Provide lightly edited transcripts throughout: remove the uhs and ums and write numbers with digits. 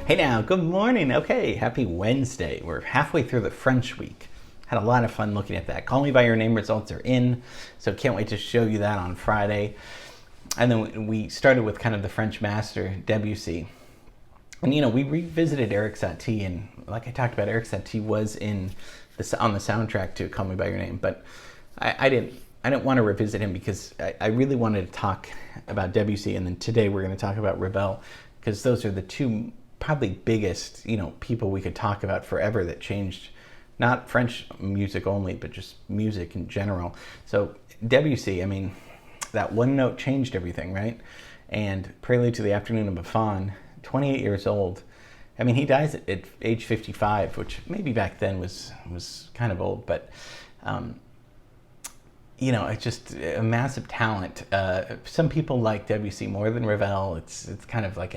Hey now, good morning. Okay, happy Wednesday. We're halfway through the French week. Had a lot of fun looking at that. Call Me By Your Name results are in, so can't wait to show you that on Friday. And then we started with kind of the French master, Debussy. And we revisited Eric Satie, and like I talked about, Eric Satie was on the soundtrack to Call Me By Your Name, but I didn't want to revisit him because I really wanted to talk about Debussy, and then today we're going to talk about Ravel, because those are the two probably biggest, people we could talk about forever that changed not French music only, but just music in general. So Debussy, that one note changed everything, right? And Prelude to the Afternoon of a Faun, 28 years old. He dies at age 55, which maybe back then was kind of old, but it's just a massive talent. Some people like Debussy more than Ravel. It's kind of like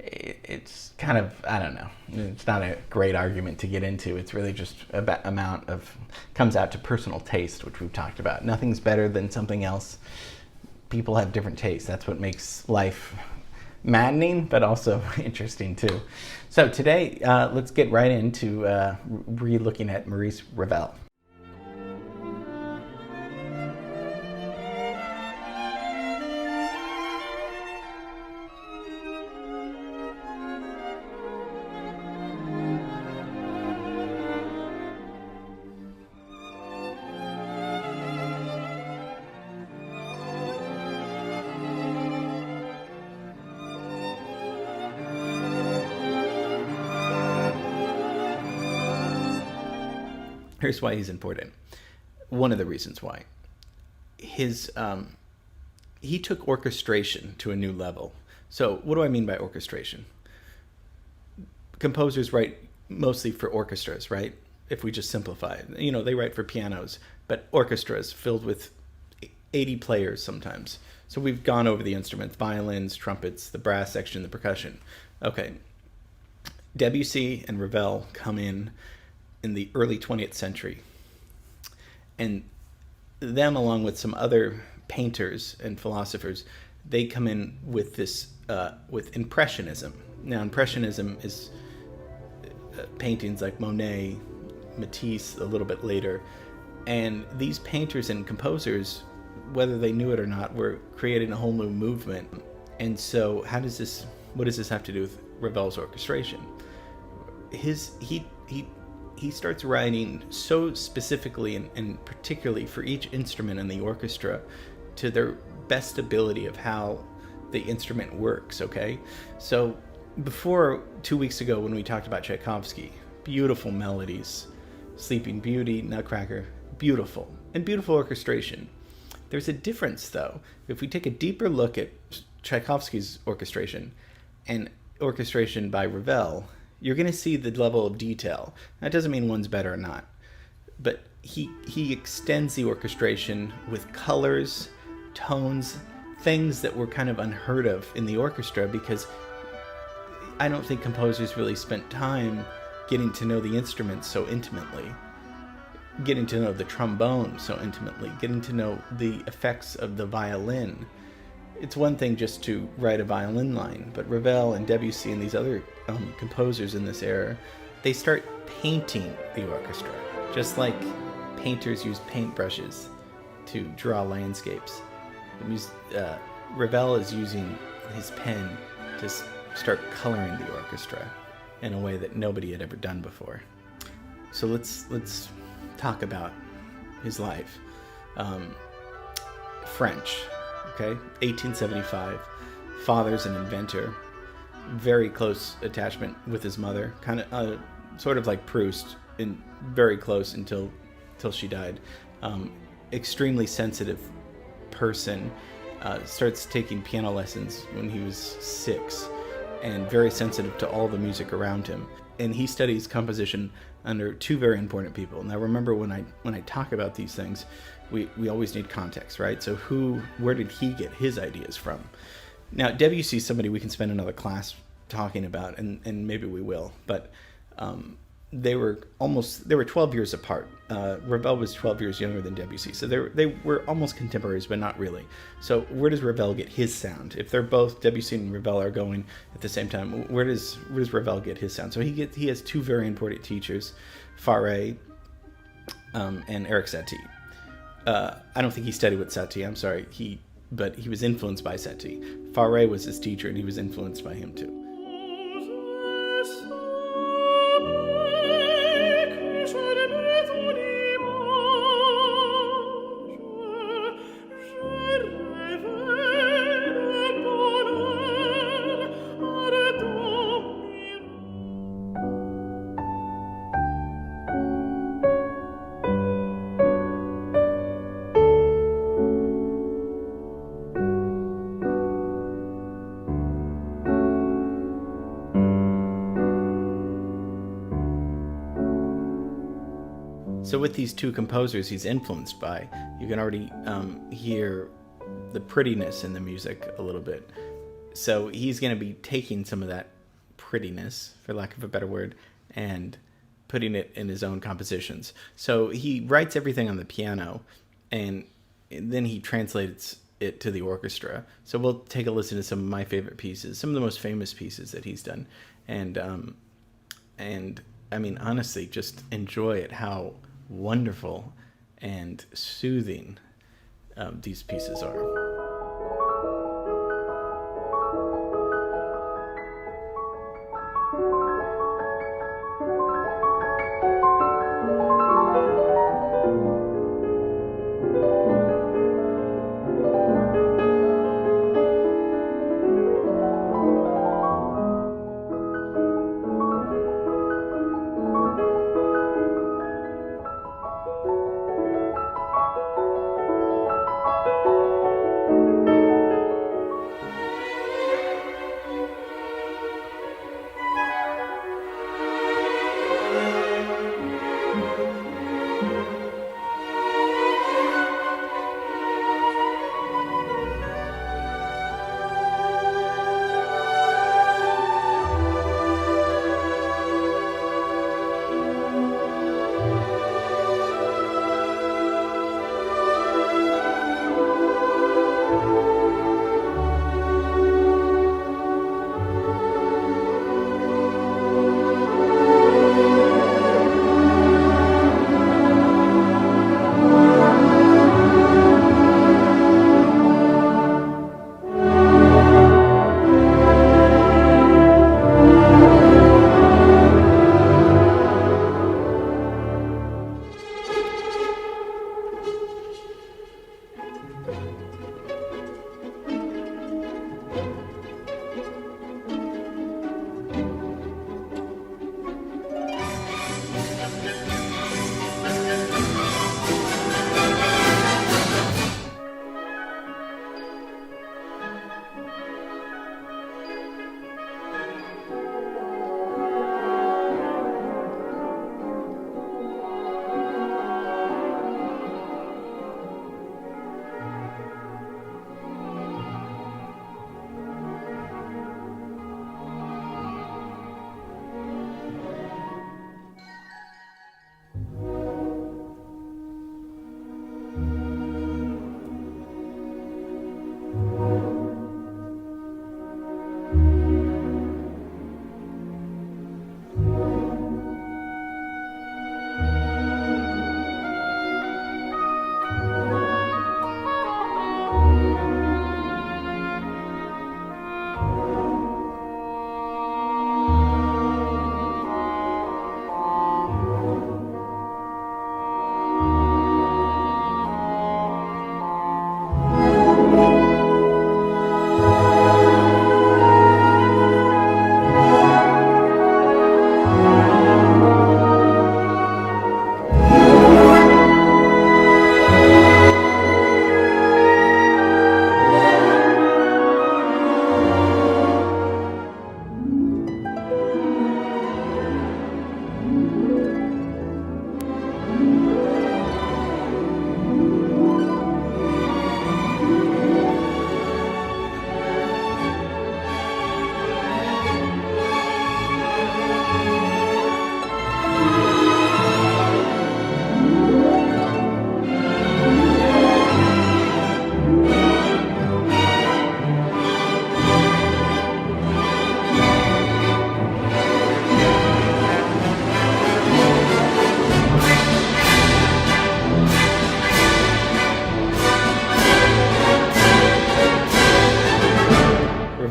I don't know. It's not a great argument to get into. It's really just comes out to personal taste, which we've talked about. Nothing's better than something else. People have different tastes. That's what makes life maddening, but also interesting too. So today, let's get right into re-looking at Maurice Ravel. Here's why he's important. One of the reasons why. He took orchestration to a new level. So what do I mean by orchestration? Composers write mostly for orchestras, right? If we just simplify it. They write for pianos, but orchestras filled with 80 players sometimes. So we've gone over the instruments, violins, trumpets, the brass section, the percussion. Okay. Debussy and Ravel come in the early 20th century. And them, along with some other painters and philosophers, they come in with this, with Impressionism. Now, Impressionism is paintings like Monet, Matisse a little bit later. And these painters and composers, whether they knew it or not, were creating a whole new movement. And so what does this have to do with Ravel's orchestration? He starts writing so specifically and particularly for each instrument in the orchestra to their best ability of how the instrument works, okay? So before 2 weeks ago when we talked about Tchaikovsky, beautiful melodies, Sleeping Beauty, Nutcracker, beautiful, and beautiful orchestration. There's a difference though. If we take a deeper look at Tchaikovsky's orchestration and orchestration by Ravel, you're going to see the level of detail. That doesn't mean one's better or not, but he extends the orchestration with colors, tones, things that were kind of unheard of in the orchestra, because I don't think composers really spent time getting to know the instruments so intimately, getting to know the trombone so intimately, getting to know the effects of the violin. It's one thing just to write a violin line, but Ravel and Debussy and these other composers in this era, they start painting the orchestra, just like painters use paintbrushes to draw landscapes. Ravel is using his pen to start coloring the orchestra in a way that nobody had ever done before. So let's talk about his life. French. Okay, 1875. Father's an inventor. Very close attachment with his mother. Kind of, sort of like Proust, very close until she died. Extremely sensitive person. Starts taking piano lessons when he was 6, and very sensitive to all the music around him. And he studies composition under two very important people. Now remember, when I talk about these things, we always need context, right? So where did he get his ideas from? Now, Debussy is somebody we can spend another class talking about, and maybe we will. But they were 12 years apart. Ravel was 12 years younger than Debussy, so they were almost contemporaries, but not really. So where does Ravel get his sound? If they're both, Debussy and Ravel are going at the same time, where does Ravel get his sound? So he has two very important teachers, Fauré and Eric Satie. I don't think he studied with Satie. I'm sorry, but he was influenced by Satie. Fauré was his teacher, and he was influenced by him too. So with these two composers he's influenced by, you can already hear the prettiness in the music a little bit. So he's going to be taking some of that prettiness, for lack of a better word, and putting it in his own compositions. So he writes everything on the piano, and then he translates it to the orchestra. So we'll take a listen to some of my favorite pieces, some of the most famous pieces that he's done. And I mean, honestly, just enjoy it, how wonderful and soothing these pieces are.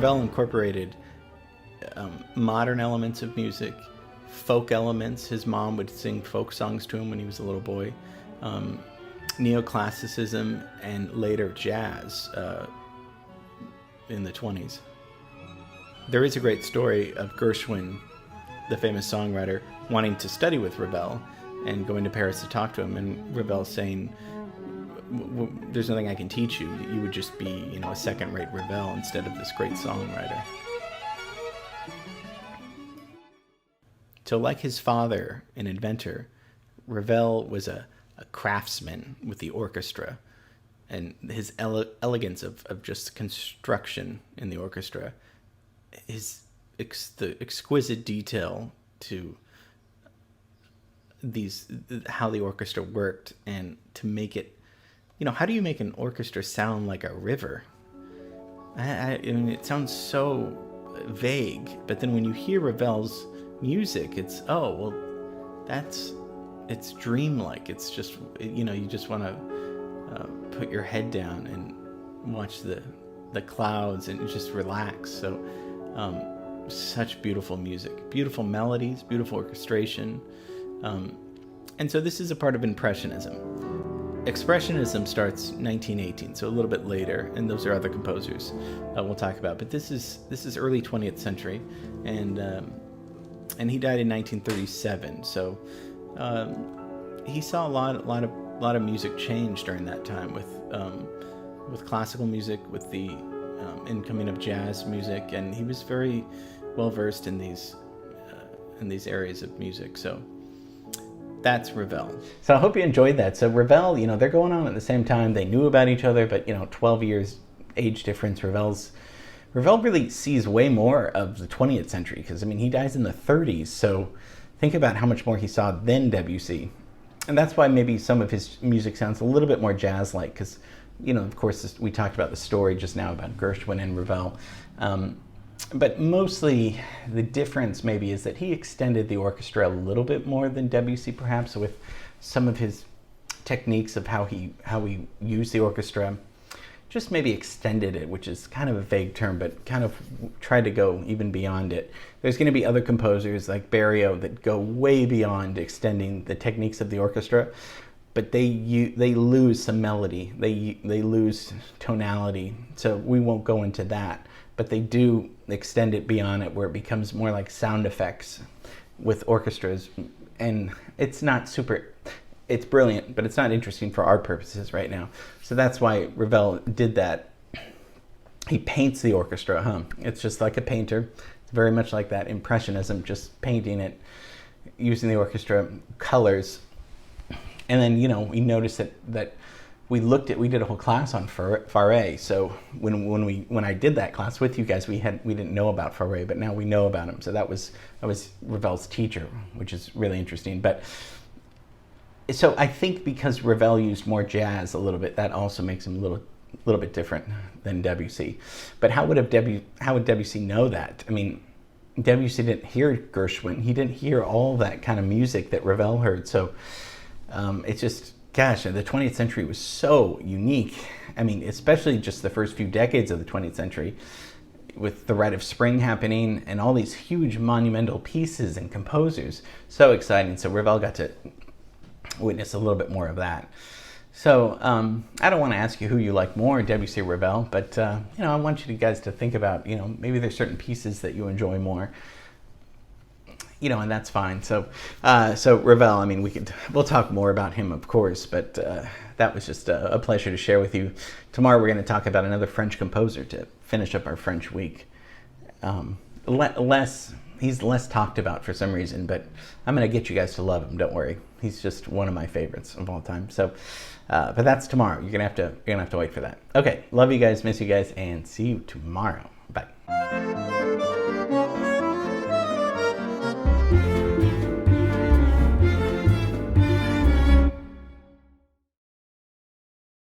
Ravel incorporated modern elements of music, folk elements. His mom would sing folk songs to him when he was a little boy. Neoclassicism, and later jazz in the 20s. There is a great story of Gershwin, the famous songwriter, wanting to study with Ravel and going to Paris to talk to him, and Ravel saying, there's nothing I can teach you. You would just be, a second-rate Ravel instead of this great songwriter. So like his father, an inventor, Ravel was a craftsman with the orchestra, and his elegance of just construction in the orchestra, the exquisite detail to how the orchestra worked, and to make it, how do you make an orchestra sound like a river? I mean, it sounds so vague, but then when you hear Ravel's music, it's it's dreamlike. It's just, you just want to put your head down and watch the clouds and just relax. So such beautiful music, beautiful melodies, beautiful orchestration. And so this is a part of Impressionism. Expressionism starts 1918, so a little bit later, and those are other composers we'll talk about. But this is early 20th century, and he died in 1937. So he saw a lot of music change during that time with classical music, with the incoming of jazz music, and he was very well versed in these areas of music. So that's Ravel. So I hope you enjoyed that. So Ravel, they're going on at the same time. They knew about each other, but 12 years age difference. Ravel really sees way more of the 20th century, because he dies in the 30s. So think about how much more he saw than Debussy. And that's why maybe some of his music sounds a little bit more jazz-like, because, of course, we talked about the story just now about Gershwin and Ravel. But mostly the difference maybe is that he extended the orchestra a little bit more than Debussy, perhaps, with some of his techniques of how he used the orchestra. Just maybe extended it, which is kind of a vague term, but kind of tried to go even beyond it. There's going to be other composers like Berio that go way beyond extending the techniques of the orchestra, but they lose some melody, they lose tonality, so we won't go into that. But they do extend it beyond it, where it becomes more like sound effects with orchestras, and it's brilliant, but it's not interesting for our purposes right now. So that's why Ravel did that. He paints the orchestra, It's just like a painter. It's very much like that Impressionism, just painting it, using the orchestra colors. And then, we noticed that we did a whole class on Fauré. So when I did that class with you guys, we didn't know about Fauré, but now we know about him. So that was Ravel's teacher, which is really interesting. But so I think because Ravel used more jazz a little bit, that also makes him a little bit different than Debussy. But how would Debussy know that? Debussy didn't hear Gershwin. He didn't hear all that kind of music that Ravel heard. So it's just, gosh, the 20th century was so unique. Especially just the first few decades of the 20th century, with the Rite of Spring happening and all these huge monumental pieces and composers. So exciting. So Ravel got to witness a little bit more of that. So I don't want to ask you who you like more, Debussy or Ravel, but I want you guys to think about, maybe there's certain pieces that you enjoy more, and that's fine. So Ravel, we'll talk more about him, of course, but that was just a pleasure to share with you. Tomorrow we're going to talk about another French composer to finish up our French week. He's less talked about for some reason, but I'm going to get you guys to love him. Don't worry. He's just one of my favorites of all time. So, but that's tomorrow. You're gonna have to wait for that. Okay. Love you guys. Miss you guys, and see you tomorrow. Bye.